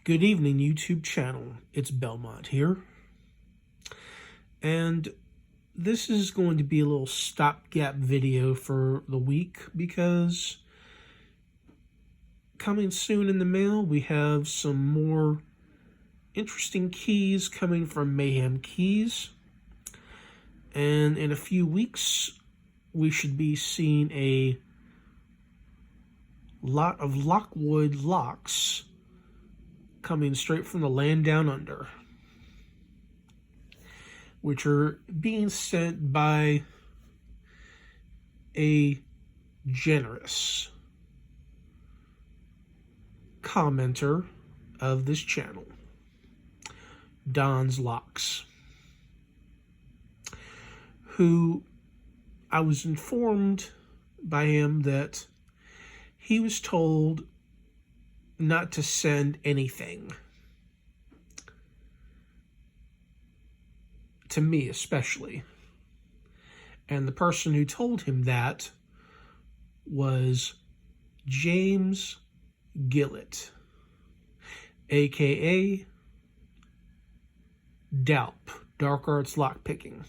Good evening, YouTube channel. It's Belmont here. And this is going to be a little stopgap video for the week because coming soon in the mail, we have some more interesting keys coming from Mayhem Keys. And in a few weeks, we should be seeing a lot of Lockwood locks coming straight from the land down under, which are being sent by a generous commenter of this channel, Don'z Lockz, who I was informed by him that he was told not to send anything, to me especially. And the person who told him that was James Gillett, aka DALP, Dark Arts Lockpicking.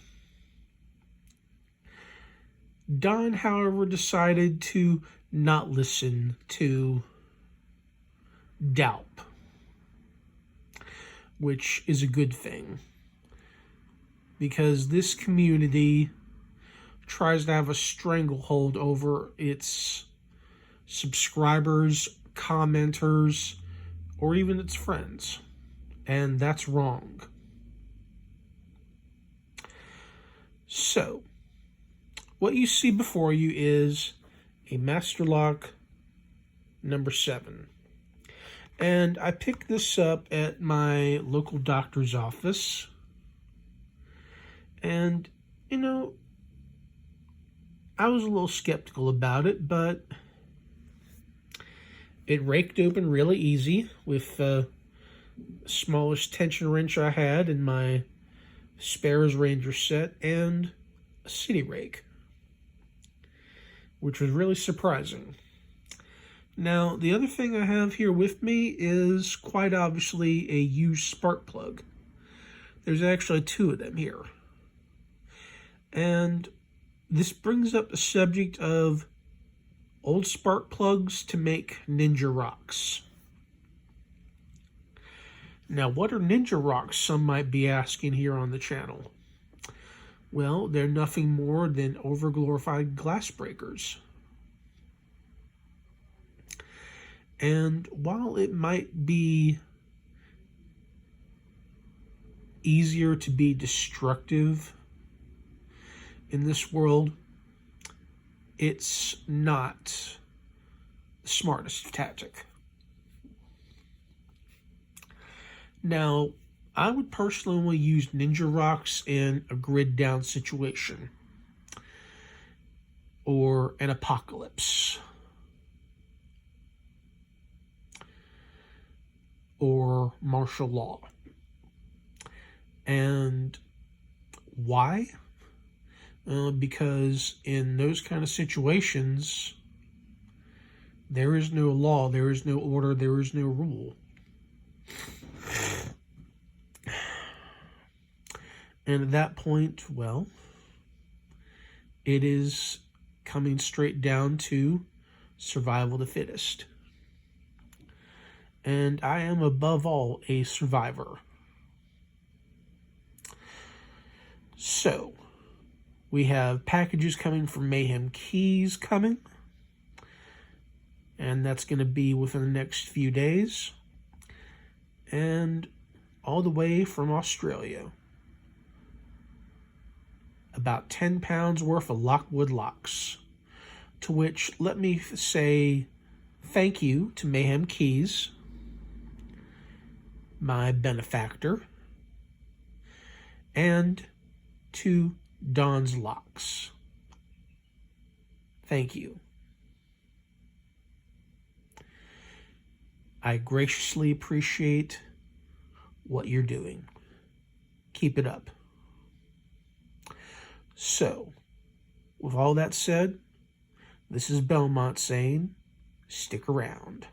Don, however, decided to not listen to DALP, which is a good thing, because this community tries to have a stranglehold over its subscribers, commenters, or even its friends, and that's wrong. So, what you see before you is a Masterlock number 7. And I picked this up at my local doctor's office. And, you know, I was a little skeptical about it, but it raked open really easy with the smallest tension wrench I had in my Spares Ranger set and a city rake, which was really surprising. Now, the other thing I have here with me is quite obviously a used spark plug. There's actually 2 of them here. And this brings up the subject of old spark plugs to make Ninja rocks. Now, what are Ninja rocks, some might be asking here on the channel? Well, they're nothing more than overglorified glass breakers. And while it might be easier to be destructive in this world, it's not the smartest tactic. Now, I would personally use Ninja rocks in a grid down situation or an apocalypse, or martial law. And why? Because in those kind of situations, there is no law, there is no order, there is no rule. And at that point, well, it is coming straight down to survival of the fittest. And I am above all a survivor. So, we have packages coming from Mayhem Keys coming. And that's going to be within the next few days. And all the way from Australia. About 10 pounds worth of Lockwood locks. To which, let me say thank you to Mayhem Keys, my benefactor, and to Don'z Lockz. Thank you. I graciously appreciate what you're doing. Keep it up. So, with all that said, this is Belmont saying, stick around.